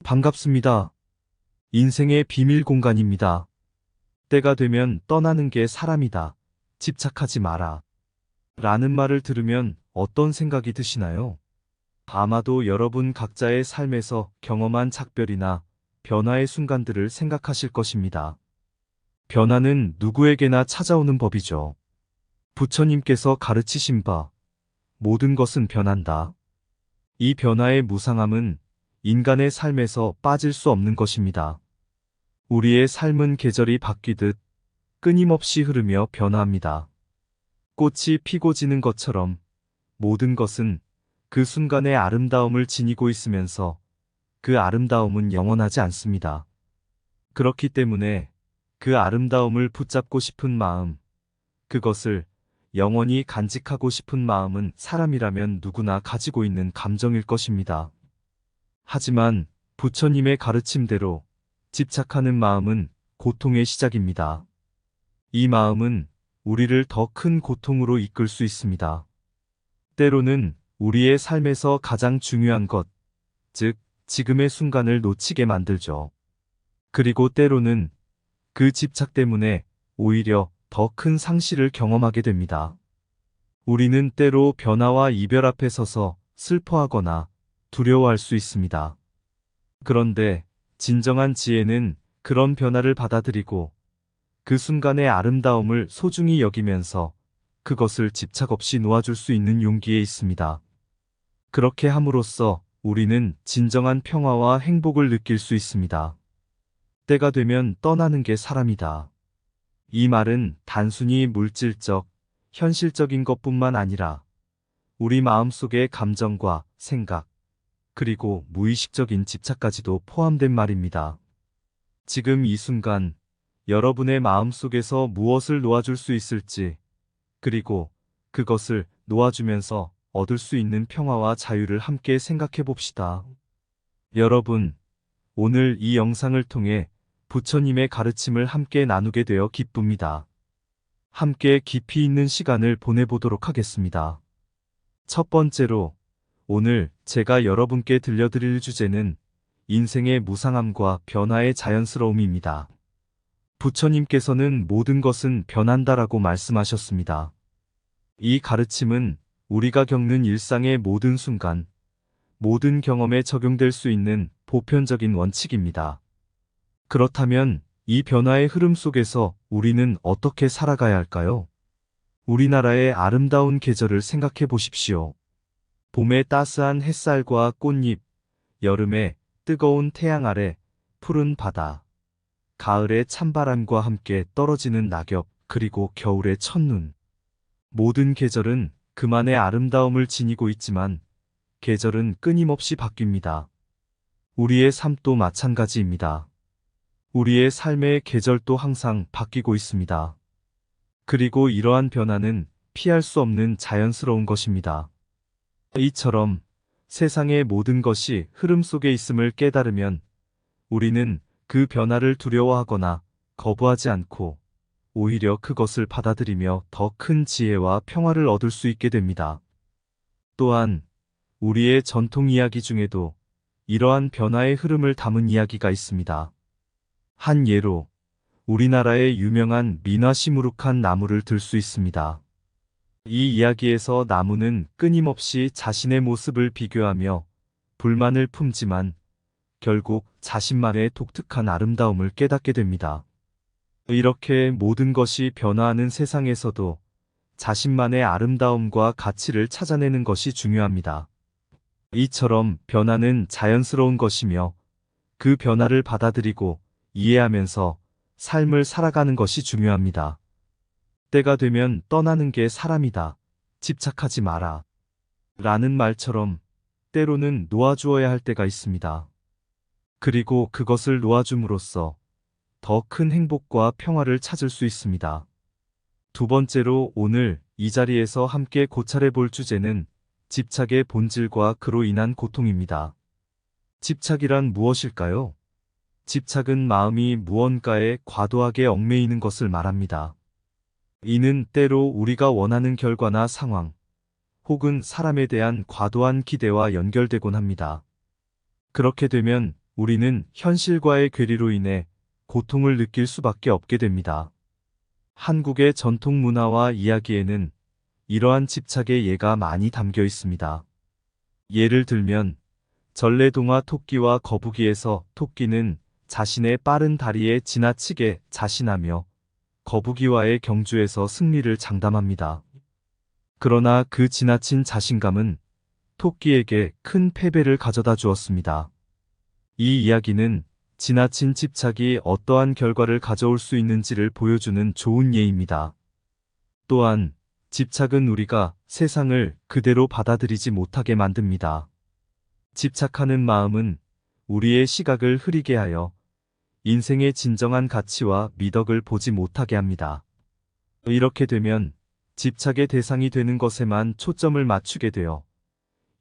반갑습니다. 인생의 비밀 공간입니다. 때가 되면 떠나는 게 사람이다. 집착하지 마라. 라는 말을 들으면 어떤 생각이 드시나요? 아마도 여러분 각자의 삶에서 경험한 작별이나 변화의 순간들을 생각하실 것입니다. 변화는 누구에게나 찾아오는 법이죠. 부처님께서 가르치신 바, 모든 것은 변한다. 이 변화의 무상함은 인간의 삶에서 빠질 수 없는 것입니다. 우리의 삶은 계절이 바뀌듯 끊임없이 흐르며 변화합니다. 꽃이 피고 지는 것처럼 모든 것은 그 순간의 아름다움을 지니고 있으면서 그 아름다움은 영원하지 않습니다. 그렇기 때문에 그 아름다움을 붙잡고 싶은 마음, 그것을 영원히 간직하고 싶은 마음은 사람이라면 누구나 가지고 있는 감정일 것입니다. 하지만 부처님의 가르침대로 집착하는 마음은 고통의 시작입니다. 이 마음은 우리를 더 큰 고통으로 이끌 수 있습니다. 때로는 우리의 삶에서 가장 중요한 것, 즉, 지금의 순간을 놓치게 만들죠. 그리고 때로는 그 집착 때문에 오히려 더 큰 상실을 경험하게 됩니다. 우리는 때로 변화와 이별 앞에 서서 슬퍼하거나 두려워할 수 있습니다. 그런데 진정한 지혜는 그런 변화를 받아들이고 그 순간의 아름다움을 소중히 여기면서 그것을 집착 없이 놓아줄 수 있는 용기에 있습니다. 그렇게 함으로써 우리는 진정한 평화와 행복을 느낄 수 있습니다. 때가 되면 떠나는 게 사람이다. 이 말은 단순히 물질적, 현실적인 것뿐만 아니라 우리 마음속의 감정과 생각, 그리고 무의식적인 집착까지도 포함된 말입니다. 지금 이 순간 여러분의 마음속에서 무엇을 놓아줄 수 있을지, 그리고 그것을 놓아주면서 얻을 수 있는 평화와 자유를 함께 생각해 봅시다. 여러분, 오늘 이 영상을 통해 부처님의 가르침을 함께 나누게 되어 기쁩니다. 함께 깊이 있는 시간을 보내보도록 하겠습니다. 첫 번째로, 오늘 제가 여러분께 들려드릴 주제는 인생의 무상함과 변화의 자연스러움입니다. 부처님께서는 모든 것은 변한다라고 말씀하셨습니다. 이 가르침은 우리가 겪는 일상의 모든 순간, 모든 경험에 적용될 수 있는 보편적인 원칙입니다. 그렇다면 이 변화의 흐름 속에서 우리는 어떻게 살아가야 할까요? 우리나라의 아름다운 계절을 생각해 보십시오. 봄의 따스한 햇살과 꽃잎, 여름의 뜨거운 태양 아래 푸른 바다, 가을의 찬바람과 함께 떨어지는 낙엽, 그리고 겨울의 첫눈. 모든 계절은 그만의 아름다움을 지니고 있지만 계절은 끊임없이 바뀝니다. 우리의 삶도 마찬가지입니다. 우리의 삶의 계절도 항상 바뀌고 있습니다. 그리고 이러한 변화는 피할 수 없는 자연스러운 것입니다. 이처럼 세상의 모든 것이 흐름 속에 있음을 깨달으면 우리는 그 변화를 두려워하거나 거부하지 않고 오히려 그것을 받아들이며 더 큰 지혜와 평화를 얻을 수 있게 됩니다. 또한 우리의 전통 이야기 중에도 이러한 변화의 흐름을 담은 이야기가 있습니다. 한 예로 우리나라의 유명한 민화 시무룩한 나무를 들 수 있습니다. 이 이야기에서 나무는 끊임없이 자신의 모습을 비교하며 불만을 품지만 결국 자신만의 독특한 아름다움을 깨닫게 됩니다. 이렇게 모든 것이 변화하는 세상에서도 자신만의 아름다움과 가치를 찾아내는 것이 중요합니다. 이처럼 변화는 자연스러운 것이며 그 변화를 받아들이고 이해하면서 삶을 살아가는 것이 중요합니다. 때가 되면 떠나는 게 사람이다. 집착하지 마라. 라는 말처럼 때로는 놓아주어야 할 때가 있습니다. 그리고 그것을 놓아줌으로써 더 큰 행복과 평화를 찾을 수 있습니다. 두 번째로 오늘 이 자리에서 함께 고찰해 볼 주제는 집착의 본질과 그로 인한 고통입니다. 집착이란 무엇일까요? 집착은 마음이 무언가에 과도하게 얽매이는 것을 말합니다. 이는 때로 우리가 원하는 결과나 상황, 혹은 사람에 대한 과도한 기대와 연결되곤 합니다. 그렇게 되면 우리는 현실과의 괴리로 인해 고통을 느낄 수밖에 없게 됩니다. 한국의 전통 문화와 이야기에는 이러한 집착의 예가 많이 담겨 있습니다. 예를 들면 전래동화 토끼와 거북이에서 토끼는 자신의 빠른 다리에 지나치게 자신하며 거북이와의 경주에서 승리를 장담합니다. 그러나 그 지나친 자신감은 토끼에게 큰 패배를 가져다 주었습니다. 이 이야기는 지나친 집착이 어떠한 결과를 가져올 수 있는지를 보여주는 좋은 예입니다. 또한 집착은 우리가 세상을 그대로 받아들이지 못하게 만듭니다. 집착하는 마음은 우리의 시각을 흐리게 하여 인생의 진정한 가치와 미덕을 보지 못하게 합니다. 이렇게 되면 집착의 대상이 되는 것에만 초점을 맞추게 되어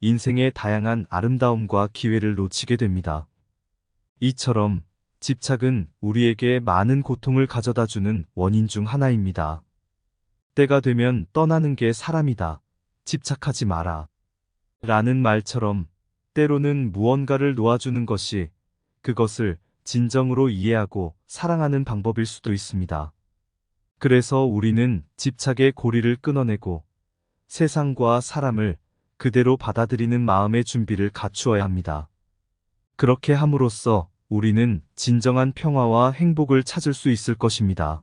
인생의 다양한 아름다움과 기회를 놓치게 됩니다. 이처럼 집착은 우리에게 많은 고통을 가져다주는 원인 중 하나입니다. 때가 되면 떠나는 게 사람이다. 집착하지 마라. 라는 말처럼 때로는 무언가를 놓아주는 것이 그것을 진정으로 이해하고 사랑하는 방법일 수도 있습니다. 그래서 우리는 집착의 고리를 끊어내고 세상과 사람을 그대로 받아들이는 마음의 준비를 갖추어야 합니다. 그렇게 함으로써 우리는 진정한 평화와 행복을 찾을 수 있을 것입니다.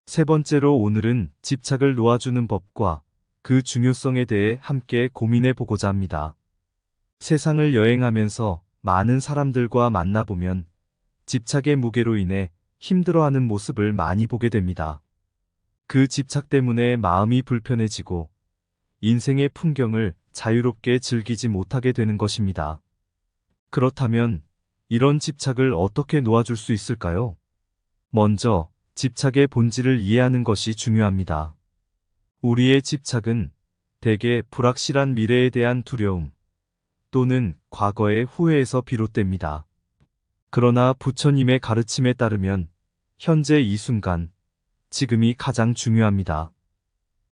세 번째로 오늘은 집착을 놓아주는 법과 그 중요성에 대해 함께 고민해 보고자 합니다. 세상을 여행하면서 많은 사람들과 만나보면 집착의 무게로 인해 힘들어하는 모습을 많이 보게 됩니다. 그 집착 때문에 마음이 불편해지고 인생의 풍경을 자유롭게 즐기지 못하게 되는 것입니다. 그렇다면 이런 집착을 어떻게 놓아줄 수 있을까요? 먼저 집착의 본질을 이해하는 것이 중요합니다. 우리의 집착은 대개 불확실한 미래에 대한 두려움 또는 과거의 후회에서 비롯됩니다. 그러나 부처님의 가르침에 따르면 현재 이 순간, 지금이 가장 중요합니다.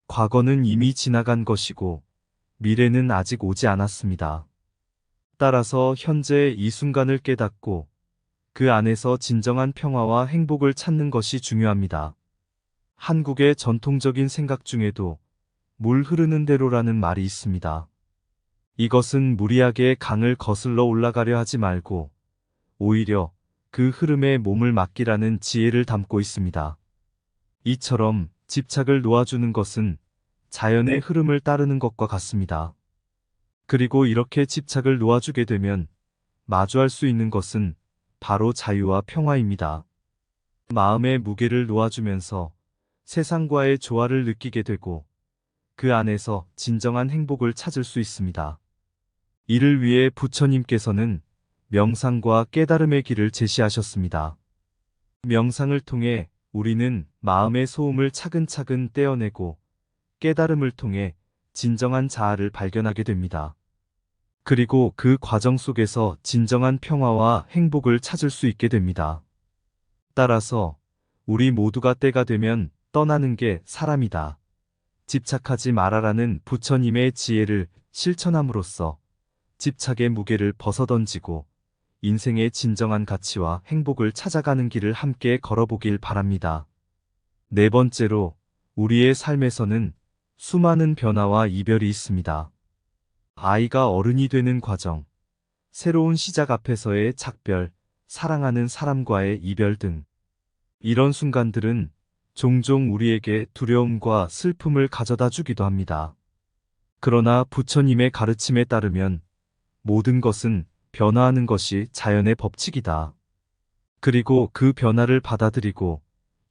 과거는 이미 지나간 것이고 미래는 아직 오지 않았습니다. 따라서 현재 이 순간을 깨닫고 그 안에서 진정한 평화와 행복을 찾는 것이 중요합니다. 한국의 전통적인 생각 중에도 물 흐르는 대로라는 말이 있습니다. 이것은 무리하게 강을 거슬러 올라가려 하지 말고 오히려 그 흐름에 몸을 맡기라는 지혜를 담고 있습니다. 이처럼 집착을 놓아주는 것은 자연의 흐름을 따르는 것과 같습니다. 그리고 이렇게 집착을 놓아주게 되면 마주할 수 있는 것은 바로 자유와 평화입니다. 마음의 무게를 놓아주면서 세상과의 조화를 느끼게 되고 그 안에서 진정한 행복을 찾을 수 있습니다. 이를 위해 부처님께서는 명상과 깨달음의 길을 제시하셨습니다. 명상을 통해 우리는 마음의 소음을 차근차근 떼어내고 깨달음을 통해 진정한 자아를 발견하게 됩니다. 그리고 그 과정 속에서 진정한 평화와 행복을 찾을 수 있게 됩니다. 따라서 우리 모두가 때가 되면 떠나는 게 사람이다. 집착하지 마라라는 부처님의 지혜를 실천함으로써 집착의 무게를 벗어던지고 인생의 진정한 가치와 행복을 찾아가는 길을 함께 걸어보길 바랍니다. 네 번째로 우리의 삶에서는 수많은 변화와 이별이 있습니다. 아이가 어른이 되는 과정, 새로운 시작 앞에서의 작별, 사랑하는 사람과의 이별 등 이런 순간들은 종종 우리에게 두려움과 슬픔을 가져다 주기도 합니다. 그러나 부처님의 가르침에 따르면 모든 것은 변화하는 것이 자연의 법칙이다. 그리고 그 변화를 받아들이고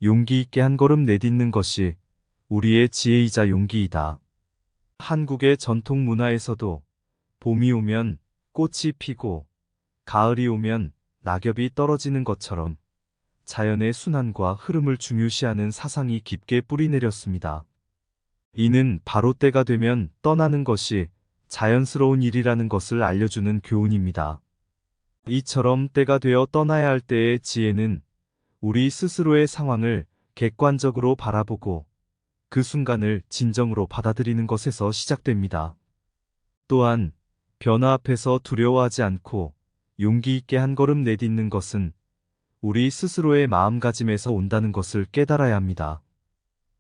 용기 있게 한 걸음 내딛는 것이 우리의 지혜이자 용기이다. 한국의 전통 문화에서도 봄이 오면 꽃이 피고 가을이 오면 낙엽이 떨어지는 것처럼 자연의 순환과 흐름을 중요시하는 사상이 깊게 뿌리내렸습니다. 이는 바로 때가 되면 떠나는 것이 자연스러운 일이라는 것을 알려주는 교훈입니다. 이처럼 때가 되어 떠나야 할 때의 지혜는 우리 스스로의 상황을 객관적으로 바라보고 그 순간을 진정으로 받아들이는 것에서 시작됩니다. 또한 변화 앞에서 두려워하지 않고 용기 있게 한 걸음 내딛는 것은 우리 스스로의 마음가짐에서 온다는 것을 깨달아야 합니다.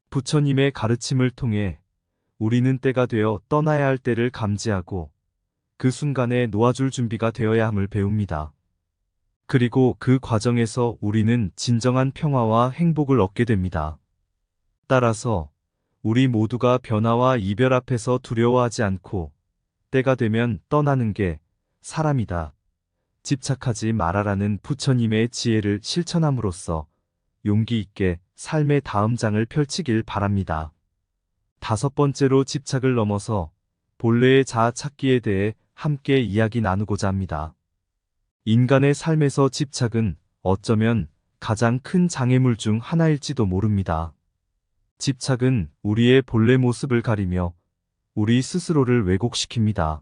부처님의 가르침을 통해 우리는 때가 되어 떠나야 할 때를 감지하고 그 순간에 놓아줄 준비가 되어야 함을 배웁니다. 그리고 그 과정에서 우리는 진정한 평화와 행복을 얻게 됩니다. 따라서 우리 모두가 변화와 이별 앞에서 두려워하지 않고 때가 되면 떠나는 게 사람이다. 집착하지 말아라는 부처님의 지혜를 실천함으로써 용기 있게 삶의 다음 장을 펼치길 바랍니다. 다섯 번째로 집착을 넘어서 본래의 자아 찾기에 대해 함께 이야기 나누고자 합니다. 인간의 삶에서 집착은 어쩌면 가장 큰 장애물 중 하나일지도 모릅니다. 집착은 우리의 본래 모습을 가리며 우리 스스로를 왜곡시킵니다.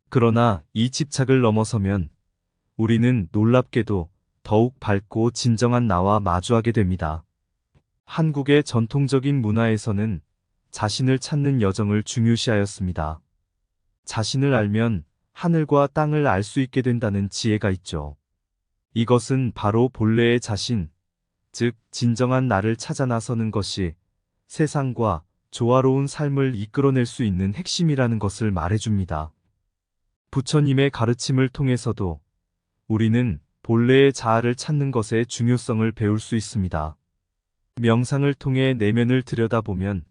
그러나 이 집착을 넘어서면 우리는 놀랍게도 더욱 밝고 진정한 나와 마주하게 됩니다. 한국의 전통적인 문화에서는 자신을 찾는 여정을 중요시하였습니다. 자신을 알면 하늘과 땅을 알 수 있게 된다는 지혜가 있죠. 이것은 바로 본래의 자신, 즉 진정한 나를 찾아 나서는 것이 세상과 조화로운 삶을 이끌어낼 수 있는 핵심이라는 것을 말해줍니다. 부처님의 가르침을 통해서도 우리는 본래의 자아를 찾는 것의 중요성을 배울 수 있습니다. 명상을 통해 내면을 들여다보면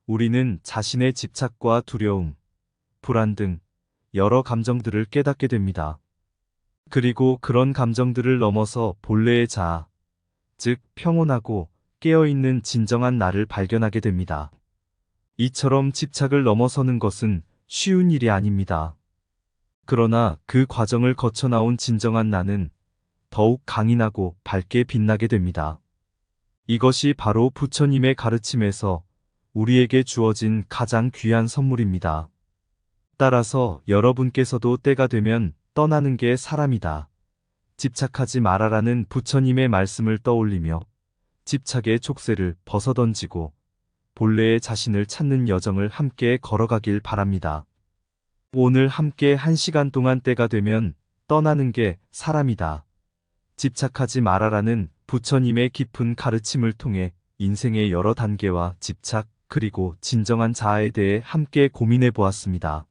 우리는 자신의 집착과 두려움, 불안 등 여러 감정들을 깨닫게 됩니다. 그리고 그런 감정들을 넘어서 본래의 자아, 즉 평온하고 깨어있는 진정한 나를 발견하게 됩니다. 이처럼 집착을 넘어서는 것은 쉬운 일이 아닙니다. 그러나 그 과정을 거쳐 나온 진정한 나는 더욱 강인하고 밝게 빛나게 됩니다. 이것이 바로 부처님의 가르침에서 우리에게 주어진 가장 귀한 선물입니다. 따라서 여러분께서도 때가 되면 떠나는 게 사람이다. 집착하지 말아라는 부처님의 말씀을 떠올리며 집착의 족쇄를 벗어던지고 본래의 자신을 찾는 여정을 함께 걸어가길 바랍니다. 오늘 함께 1시간 동안 때가 되면 떠나는 게 사람이다. 집착하지 말아라는 부처님의 깊은 가르침을 통해 인생의 여러 단계와 집착, 그리고 진정한 자아에 대해 함께 고민해 보았습니다.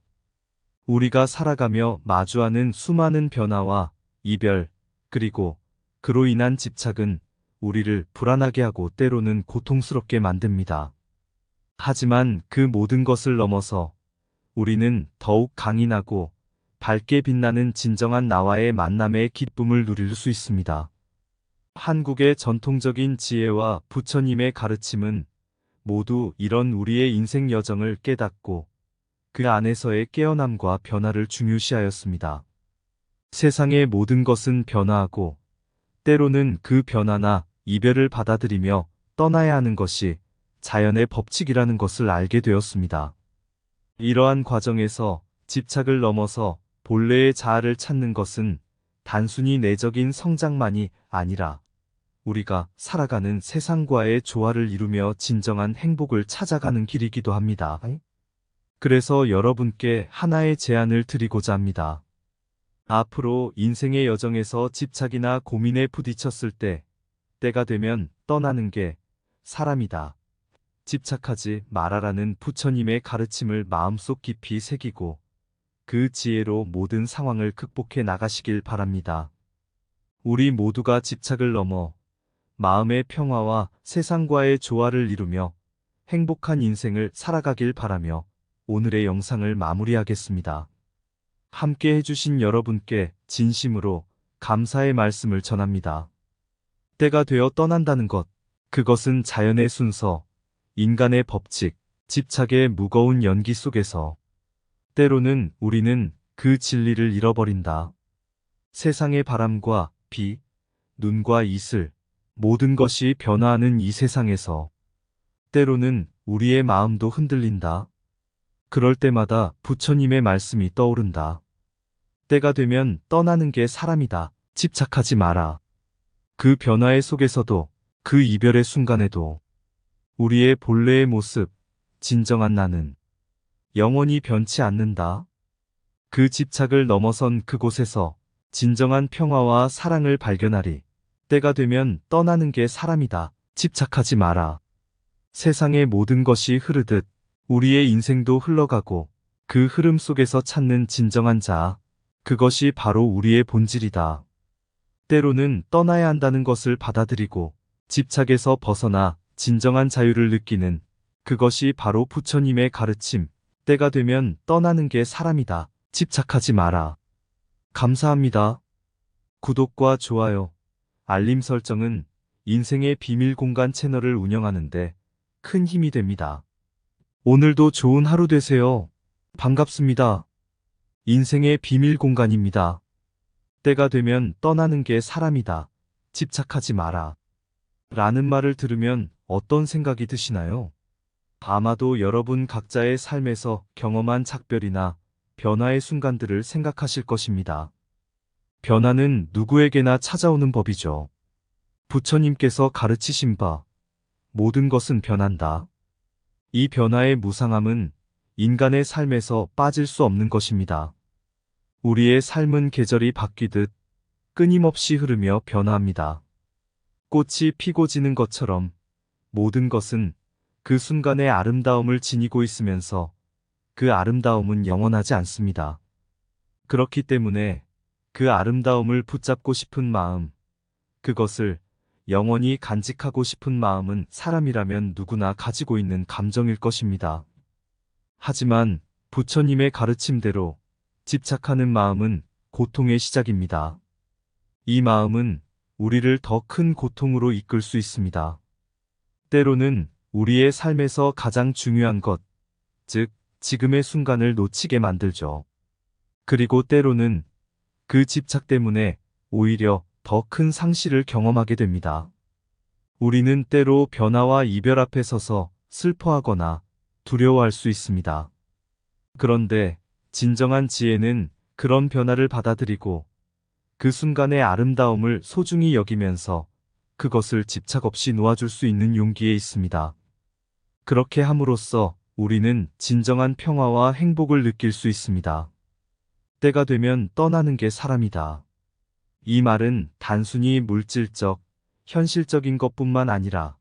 우리가 살아가며 마주하는 수많은 변화와 이별, 그리고 그로 인한 집착은 우리를 불안하게 하고 때로는 고통스럽게 만듭니다. 하지만 그 모든 것을 넘어서 우리는 더욱 강인하고 밝게 빛나는 진정한 나와의 만남의 기쁨을 누릴 수 있습니다. 한국의 전통적인 지혜와 부처님의 가르침은 모두 이런 우리의 인생 여정을 깨닫고 그 안에서의 깨어남과 변화를 중요시하였습니다. 세상의 모든 것은 변화하고 때로는 그 변화나 이별을 받아들이며 떠나야 하는 것이 자연의 법칙이라는 것을 알게 되었습니다. 이러한 과정에서 집착을 넘어서 본래의 자아를 찾는 것은 단순히 내적인 성장만이 아니라 우리가 살아가는 세상과의 조화를 이루며 진정한 행복을 찾아가는 길이기도 합니다. 그래서 여러분께 하나의 제안을 드리고자 합니다. 앞으로 인생의 여정에서 집착이나 고민에 부딪혔을 때가 되면 떠나는 게 사람이다. 집착하지 말아라는 부처님의 가르침을 마음속 깊이 새기고 그 지혜로 모든 상황을 극복해 나가시길 바랍니다. 우리 모두가 집착을 넘어 마음의 평화와 세상과의 조화를 이루며 행복한 인생을 살아가길 바라며 오늘의 영상을 마무리하겠습니다. 함께 해주신 여러분께 진심으로 감사의 말씀을 전합니다. 때가 되어 떠난다는 것, 그것은 자연의 순서, 인간의 법칙, 집착의 무거운 연기 속에서 때로는 우리는 그 진리를 잃어버린다. 세상의 바람과 비, 눈과 이슬, 모든 것이 변화하는 이 세상에서 때로는 우리의 마음도 흔들린다. 그럴 때마다 부처님의 말씀이 떠오른다. 때가 되면 떠나는 게 사람이다. 집착하지 마라. 그 변화의 속에서도, 그 이별의 순간에도 우리의 본래의 모습, 진정한 나는 영원히 변치 않는다. 그 집착을 넘어선 그곳에서 진정한 평화와 사랑을 발견하리. 때가 되면 떠나는 게 사람이다. 집착하지 마라. 세상의 모든 것이 흐르듯 우리의 인생도 흘러가고 그 흐름 속에서 찾는 진정한 자아, 그것이 바로 우리의 본질이다. 때로는 떠나야 한다는 것을 받아들이고 집착에서 벗어나 진정한 자유를 느끼는 그것이 바로 부처님의 가르침. 때가 되면 떠나는 게 사람이다. 집착하지 마라. 감사합니다. 구독과 좋아요, 알림 설정은 인생의 비밀 공간 채널을 운영하는데 큰 힘이 됩니다. 오늘도 좋은 하루 되세요. 반갑습니다. 인생의 비밀 공간입니다. 때가 되면 떠나는 게 사람이다. 집착하지 마라. 라는 말을 들으면 어떤 생각이 드시나요? 아마도 여러분 각자의 삶에서 경험한 작별이나 변화의 순간들을 생각하실 것입니다. 변화는 누구에게나 찾아오는 법이죠. 부처님께서 가르치신 바, 모든 것은 변한다. 이 변화의 무상함은 인간의 삶에서 빠질 수 없는 것입니다. 우리의 삶은 계절이 바뀌듯 끊임없이 흐르며 변화합니다. 꽃이 피고 지는 것처럼 모든 것은 그 순간의 아름다움을 지니고 있으면서 그 아름다움은 영원하지 않습니다. 그렇기 때문에 그 아름다움을 붙잡고 싶은 마음, 그것을 영원히 간직하고 싶은 마음은 사람이라면 누구나 가지고 있는 감정일 것입니다. 하지만 부처님의 가르침대로 집착하는 마음은 고통의 시작입니다. 이 마음은 우리를 더 큰 고통으로 이끌 수 있습니다. 때로는 우리의 삶에서 가장 중요한 것, 즉 지금의 순간을 놓치게 만들죠. 그리고 때로는 그 집착 때문에 오히려 더 큰 상실을 경험하게 됩니다. 우리는 때로 변화와 이별 앞에 서서 슬퍼하거나 두려워할 수 있습니다. 그런데 진정한 지혜는 그런 변화를 받아들이고 그 순간의 아름다움을 소중히 여기면서 그것을 집착 없이 놓아줄 수 있는 용기에 있습니다. 그렇게 함으로써 우리는 진정한 평화와 행복을 느낄 수 있습니다. 때가 되면 떠나는 게 사람이다. 이 말은 단순히 물질적, 현실적인 것뿐만 아니라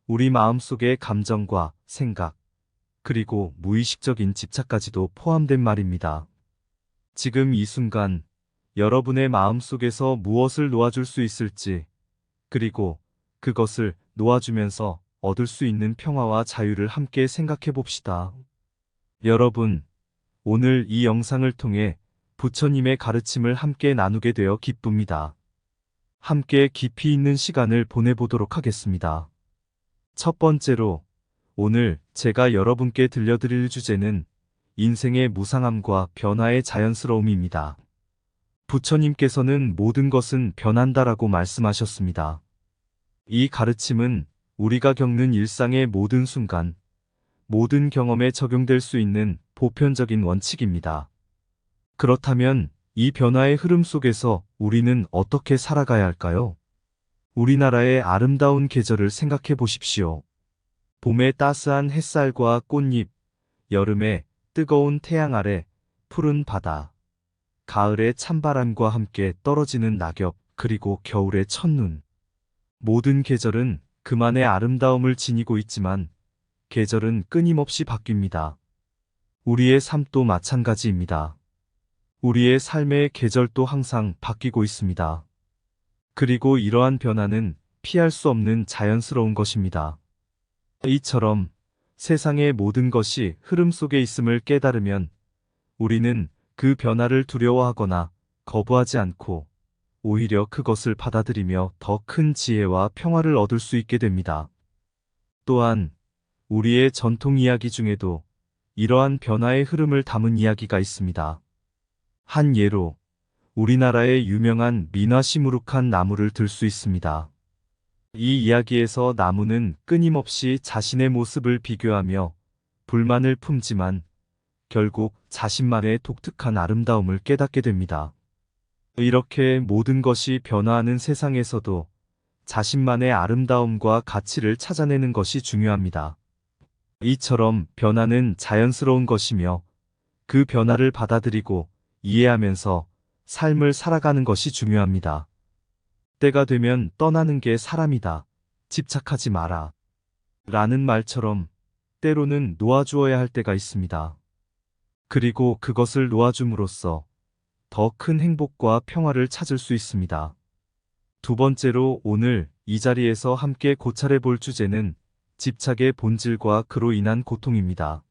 우리 마음속의 감정과 생각, 그리고 무의식적인 집착까지도 포함된 말입니다. 지금 이 순간 여러분의 마음속에서 무엇을 놓아줄 수 있을지, 그리고 그것을 놓아주면서 얻을 수 있는 평화와 자유를 함께 생각해 봅시다. 여러분, 오늘 이 영상을 통해 부처님의 가르침을 함께 나누게 되어 기쁩니다. 함께 깊이 있는 시간을 보내보도록 하겠습니다. 첫 번째로, 오늘 제가 여러분께 들려드릴 주제는 인생의 무상함과 변화의 자연스러움입니다. 부처님께서는 모든 것은 변한다라고 말씀하셨습니다. 이 가르침은 우리가 겪는 일상의 모든 순간, 모든 경험에 적용될 수 있는 보편적인 원칙입니다. 그렇다면 이 변화의 흐름 속에서 우리는 어떻게 살아가야 할까요? 우리나라의 아름다운 계절을 생각해 보십시오. 봄의 따스한 햇살과 꽃잎, 여름의 뜨거운 태양 아래 푸른 바다, 가을의 찬바람과 함께 떨어지는 낙엽, 그리고 겨울의 첫눈. 모든 계절은 그만의 아름다움을 지니고 있지만 계절은 끊임없이 바뀝니다. 우리의 삶도 마찬가지입니다. 우리의 삶의 계절도 항상 바뀌고 있습니다. 그리고 이러한 변화는 피할 수 없는 자연스러운 것입니다. 이처럼 세상의 모든 것이 흐름 속에 있음을 깨달으면 우리는 그 변화를 두려워하거나 거부하지 않고 오히려 그것을 받아들이며 더 큰 지혜와 평화를 얻을 수 있게 됩니다. 또한 우리의 전통 이야기 중에도 이러한 변화의 흐름을 담은 이야기가 있습니다. 한 예로 우리나라의 유명한 민화 시무룩한 나무를 들 수 있습니다. 이 이야기에서 나무는 끊임없이 자신의 모습을 비교하며 불만을 품지만 결국 자신만의 독특한 아름다움을 깨닫게 됩니다. 이렇게 모든 것이 변화하는 세상에서도 자신만의 아름다움과 가치를 찾아내는 것이 중요합니다. 이처럼 변화는 자연스러운 것이며 그 변화를 받아들이고 이해하면서 삶을 살아가는 것이 중요합니다. 때가 되면 떠나는 게 사람이다. 집착하지 마라. 라는 말처럼 때로는 놓아주어야 할 때가 있습니다. 그리고 그것을 놓아줌으로써 더 큰 행복과 평화를 찾을 수 있습니다. 두 번째로 오늘 이 자리에서 함께 고찰해 볼 주제는 집착의 본질과 그로 인한 고통입니다.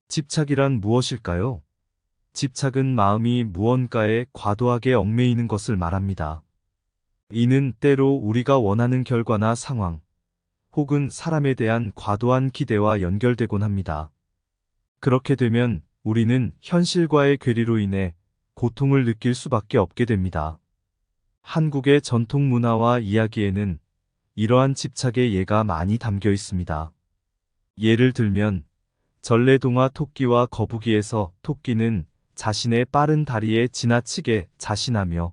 집착이란 무엇일까요? 집착은 마음이 무언가에 과도하게 얽매이는 것을 말합니다. 이는 때로 우리가 원하는 결과나 상황, 혹은 사람에 대한 과도한 기대와 연결되곤 합니다. 그렇게 되면 우리는 현실과의 괴리로 인해 고통을 느낄 수밖에 없게 됩니다. 한국의 전통 문화와 이야기에는 이러한 집착의 예가 많이 담겨 있습니다. 예를 들면 전래동화 토끼와 거북이에서 토끼는 자신의 빠른 다리에 지나치게 자신하며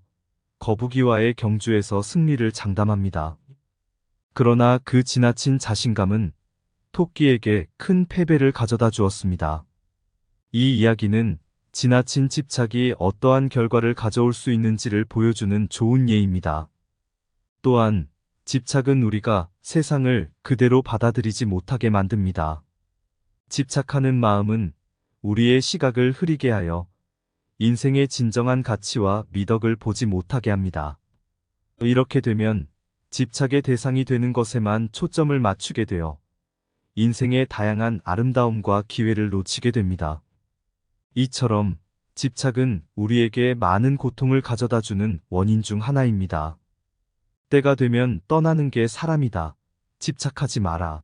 거북이와의 경주에서 승리를 장담합니다. 그러나 그 지나친 자신감은 토끼에게 큰 패배를 가져다 주었습니다. 이 이야기는 지나친 집착이 어떠한 결과를 가져올 수 있는지를 보여주는 좋은 예입니다. 또한 집착은 우리가 세상을 그대로 받아들이지 못하게 만듭니다. 집착하는 마음은 우리의 시각을 흐리게 하여 인생의 진정한 가치와 미덕을 보지 못하게 합니다. 이렇게 되면 집착의 대상이 되는 것에만 초점을 맞추게 되어 인생의 다양한 아름다움과 기회를 놓치게 됩니다. 이처럼 집착은 우리에게 많은 고통을 가져다 주는 원인 중 하나입니다. 때가 되면 떠나는 게 사람이다. 집착하지 마라.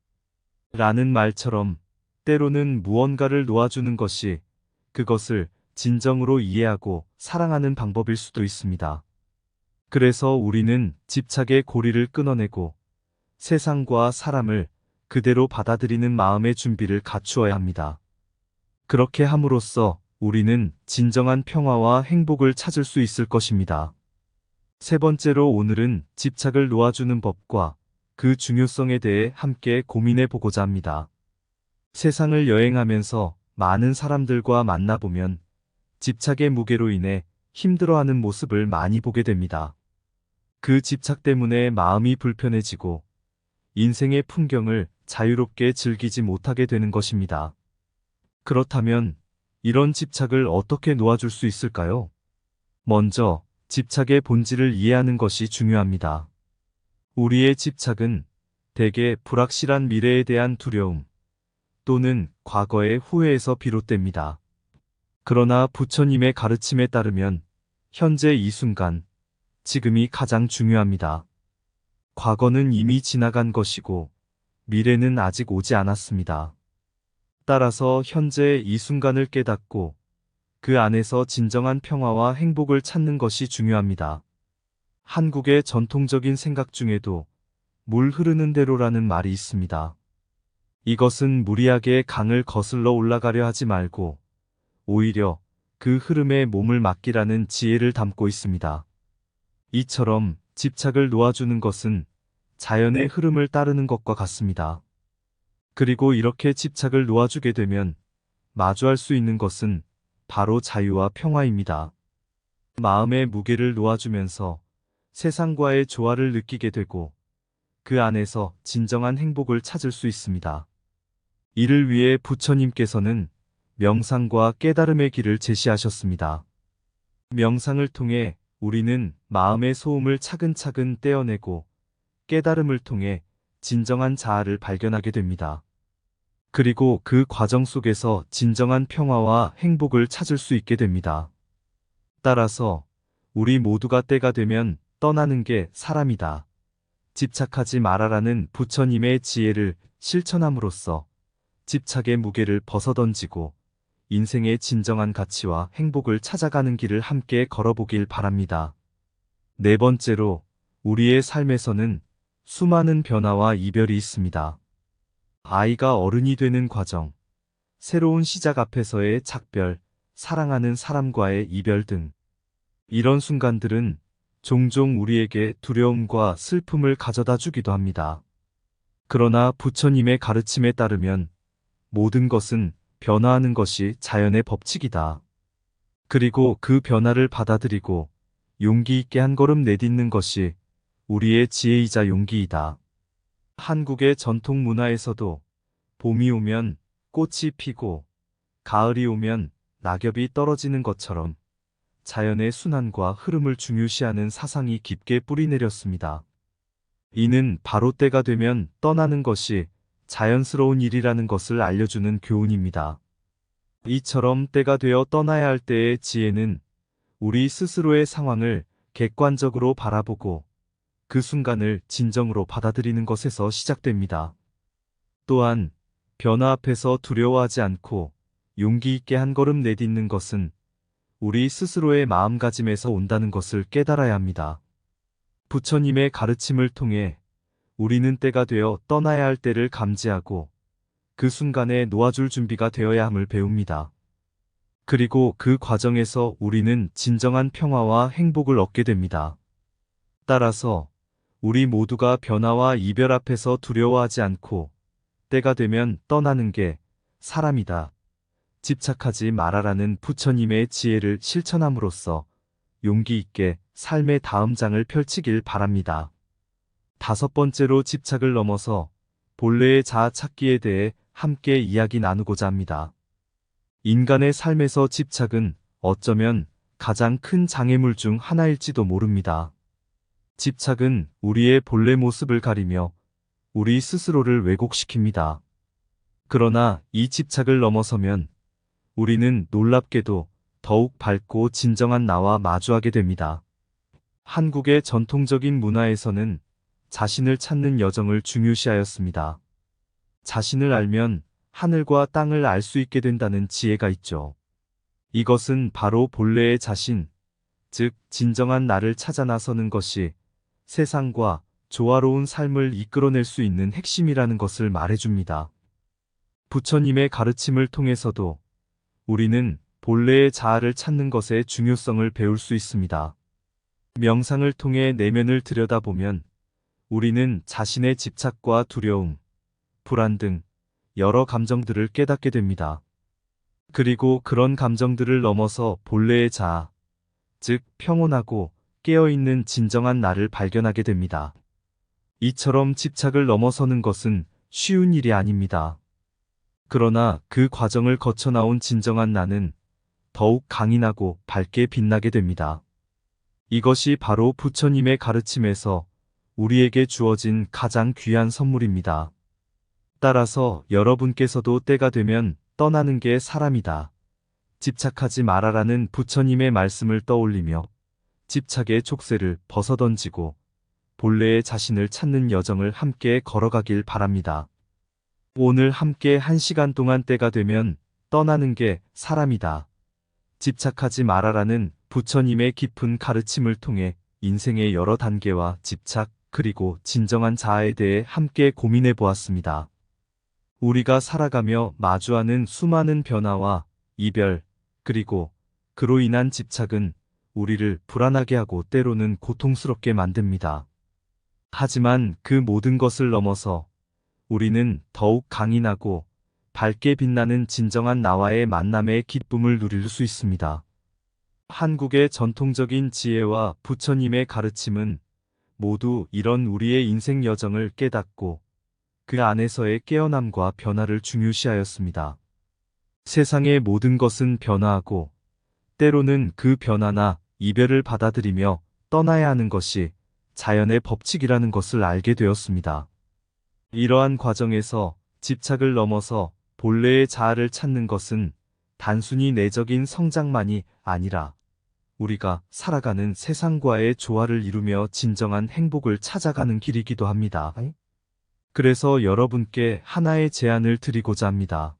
라는 말처럼 때로는 무언가를 놓아주는 것이 그것을 진정으로 이해하고 사랑하는 방법일 수도 있습니다. 그래서 우리는 집착의 고리를 끊어내고 세상과 사람을 그대로 받아들이는 마음의 준비를 갖추어야 합니다. 그렇게 함으로써 우리는 진정한 평화와 행복을 찾을 수 있을 것입니다. 세 번째로 오늘은 집착을 놓아주는 법과 그 중요성에 대해 함께 고민해 보고자 합니다. 세상을 여행하면서 많은 사람들과 만나보면 집착의 무게로 인해 힘들어하는 모습을 많이 보게 됩니다. 그 집착 때문에 마음이 불편해지고 인생의 풍경을 자유롭게 즐기지 못하게 되는 것입니다. 그렇다면 이런 집착을 어떻게 놓아줄 수 있을까요? 먼저 집착의 본질을 이해하는 것이 중요합니다. 우리의 집착은 대개 불확실한 미래에 대한 두려움 또는 과거의 후회에서 비롯됩니다. 그러나 부처님의 가르침에 따르면 현재 이 순간, 지금이 가장 중요합니다. 과거는 이미 지나간 것이고 미래는 아직 오지 않았습니다. 따라서 현재 이 순간을 깨닫고 그 안에서 진정한 평화와 행복을 찾는 것이 중요합니다. 한국의 전통적인 생각 중에도 물 흐르는 대로라는 말이 있습니다. 이것은 무리하게 강을 거슬러 올라가려 하지 말고 오히려 그 흐름에 몸을 맡기라는 지혜를 담고 있습니다. 이처럼 집착을 놓아주는 것은 자연의 흐름을 따르는 것과 같습니다. 그리고 이렇게 집착을 놓아주게 되면 마주할 수 있는 것은 바로 자유와 평화입니다. 마음의 무게를 놓아주면서 세상과의 조화를 느끼게 되고 그 안에서 진정한 행복을 찾을 수 있습니다. 이를 위해 부처님께서는 명상과 깨달음의 길을 제시하셨습니다. 명상을 통해 우리는 마음의 소음을 차근차근 떼어내고 깨달음을 통해 진정한 자아를 발견하게 됩니다. 그리고 그 과정 속에서 진정한 평화와 행복을 찾을 수 있게 됩니다. 따라서 우리 모두가 때가 되면 떠나는 게 사람이다. 집착하지 말아라는 부처님의 지혜를 실천함으로써 집착의 무게를 벗어던지고 인생의 진정한 가치와 행복을 찾아가는 길을 함께 걸어보길 바랍니다. 네 번째로 우리의 삶에서는 수많은 변화와 이별이 있습니다. 아이가 어른이 되는 과정, 새로운 시작 앞에서의 작별, 사랑하는 사람과의 이별 등 이런 순간들은 종종 우리에게 두려움과 슬픔을 가져다 주기도 합니다. 그러나 부처님의 가르침에 따르면 모든 것은 변화하는 것이 자연의 법칙이다. 그리고 그 변화를 받아들이고 용기 있게 한 걸음 내딛는 것이 우리의 지혜이자 용기이다. 한국의 전통 문화에서도 봄이 오면 꽃이 피고 가을이 오면 낙엽이 떨어지는 것처럼 자연의 순환과 흐름을 중요시하는 사상이 깊게 뿌리내렸습니다. 이는 바로 때가 되면 떠나는 것이 자연스러운 일이라는 것을 알려주는 교훈입니다. 이처럼 때가 되어 떠나야 할 때의 지혜는 우리 스스로의 상황을 객관적으로 바라보고 그 순간을 진정으로 받아들이는 것에서 시작됩니다. 또한 변화 앞에서 두려워하지 않고 용기 있게 한 걸음 내딛는 것은 우리 스스로의 마음가짐에서 온다는 것을 깨달아야 합니다. 부처님의 가르침을 통해 우리는 때가 되어 떠나야 할 때를 감지하고 그 순간에 놓아줄 준비가 되어야 함을 배웁니다. 그리고 그 과정에서 우리는 진정한 평화와 행복을 얻게 됩니다. 따라서 우리 모두가 변화와 이별 앞에서 두려워하지 않고 때가 되면 떠나는 게 사람이다. 집착하지 말아라는 부처님의 지혜를 실천함으로써 용기 있게 삶의 다음 장을 펼치길 바랍니다. 다섯 번째로 집착을 넘어서 본래의 자아 찾기에 대해 함께 이야기 나누고자 합니다. 인간의 삶에서 집착은 어쩌면 가장 큰 장애물 중 하나일지도 모릅니다. 집착은 우리의 본래 모습을 가리며 우리 스스로를 왜곡시킵니다. 그러나 이 집착을 넘어서면 우리는 놀랍게도 더욱 밝고 진정한 나와 마주하게 됩니다. 한국의 전통적인 문화에서는 자신을 찾는 여정을 중요시하였습니다. 자신을 알면 하늘과 땅을 알 수 있게 된다는 지혜가 있죠. 이것은 바로 본래의 자신, 즉 진정한 나를 찾아 나서는 것이 세상과 조화로운 삶을 이끌어낼 수 있는 핵심이라는 것을 말해줍니다. 부처님의 가르침을 통해서도 우리는 본래의 자아를 찾는 것의 중요성을 배울 수 있습니다. 명상을 통해 내면을 들여다보면 우리는 자신의 집착과 두려움, 불안 등 여러 감정들을 깨닫게 됩니다. 그리고 그런 감정들을 넘어서 본래의 자아, 즉 평온하고 깨어있는 진정한 나를 발견하게 됩니다. 이처럼 집착을 넘어서는 것은 쉬운 일이 아닙니다. 그러나 그 과정을 거쳐 나온 진정한 나는 더욱 강인하고 밝게 빛나게 됩니다. 이것이 바로 부처님의 가르침에서 우리에게 주어진 가장 귀한 선물입니다. 따라서 여러분께서도 때가 되면 떠나는 게 사람이다. 집착하지 말아라는 부처님의 말씀을 떠올리며 집착의 촉새를 벗어던지고 본래의 자신을 찾는 여정을 함께 걸어가길 바랍니다. 오늘 함께 1시간 동안 때가 되면 떠나는 게 사람이다. 집착하지 말아라는 부처님의 깊은 가르침을 통해 인생의 여러 단계와 집착, 그리고 진정한 자아에 대해 함께 고민해 보았습니다. 우리가 살아가며 마주하는 수많은 변화와 이별, 그리고 그로 인한 집착은 우리를 불안하게 하고 때로는 고통스럽게 만듭니다. 하지만 그 모든 것을 넘어서 우리는 더욱 강인하고 밝게 빛나는 진정한 나와의 만남의 기쁨을 누릴 수 있습니다. 한국의 전통적인 지혜와 부처님의 가르침은 모두 이런 우리의 인생 여정을 깨닫고 그 안에서의 깨어남과 변화를 중요시하였습니다. 세상의 모든 것은 변화하고 때로는 그 변화나 이별을 받아들이며 떠나야 하는 것이 자연의 법칙이라는 것을 알게 되었습니다. 이러한 과정에서 집착을 넘어서 본래의 자아를 찾는 것은 단순히 내적인 성장만이 아니라 우리가 살아가는 세상과의 조화를 이루며 진정한 행복을 찾아가는 길이기도 합니다. 그래서 여러분께 하나의 제안을 드리고자 합니다.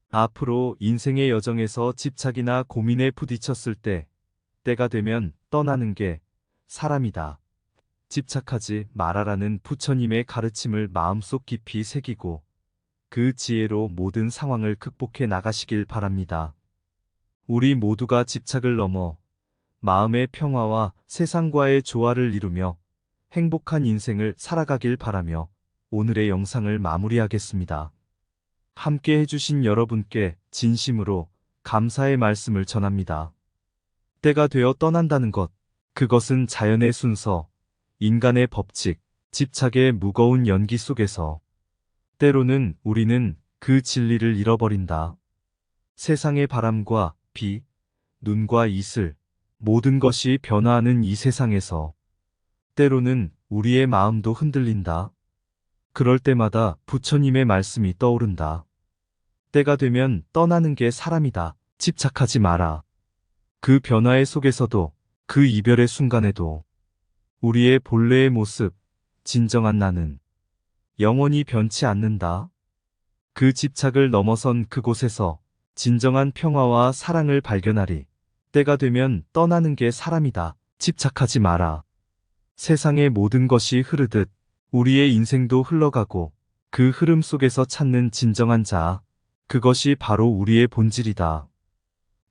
앞으로 인생의 여정에서 집착이나 고민에 부딪혔을 때, 때가 되면 떠나는 게 사람이다. 집착하지 말아라는 부처님의 가르침을 마음속 깊이 새기고 그 지혜로 모든 상황을 극복해 나가시길 바랍니다. 우리 모두가 집착을 넘어 마음의 평화와 세상과의 조화를 이루며 행복한 인생을 살아가길 바라며 오늘의 영상을 마무리하겠습니다. 함께 해주신 여러분께 진심으로 감사의 말씀을 전합니다. 때가 되어 떠난다는 것. 그것은 자연의 순서, 인간의 법칙, 집착의 무거운 연기 속에서 때로는 우리는 그 진리를 잃어버린다. 세상의 바람과 비, 눈과 이슬, 모든 것이 변화하는 이 세상에서 때로는 우리의 마음도 흔들린다. 그럴 때마다 부처님의 말씀이 떠오른다. 때가 되면 떠나는 게 사람이다. 집착하지 마라. 그 변화의 속에서도, 그 이별의 순간에도 우리의 본래의 모습, 진정한 나는 영원히 변치 않는다. 그 집착을 넘어선 그곳에서 진정한 평화와 사랑을 발견하리. 때가 되면 떠나는 게 사람이다. 집착하지 마라. 세상의 모든 것이 흐르듯 우리의 인생도 흘러가고 그 흐름 속에서 찾는 진정한 자아, 그것이 바로 우리의 본질이다.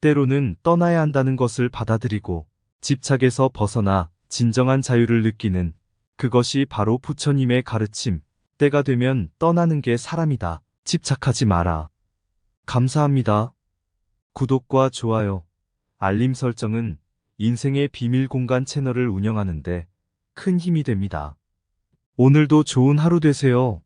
때로는 떠나야 한다는 것을 받아들이고 집착에서 벗어나 진정한 자유를 느끼는 그것이 바로 부처님의 가르침. 때가 되면 떠나는 게 사람이다. 집착하지 마라. 감사합니다. 구독과 좋아요, 알림 설정은 인생의 비밀 공간 채널을 운영하는데 큰 힘이 됩니다. 오늘도 좋은 하루 되세요.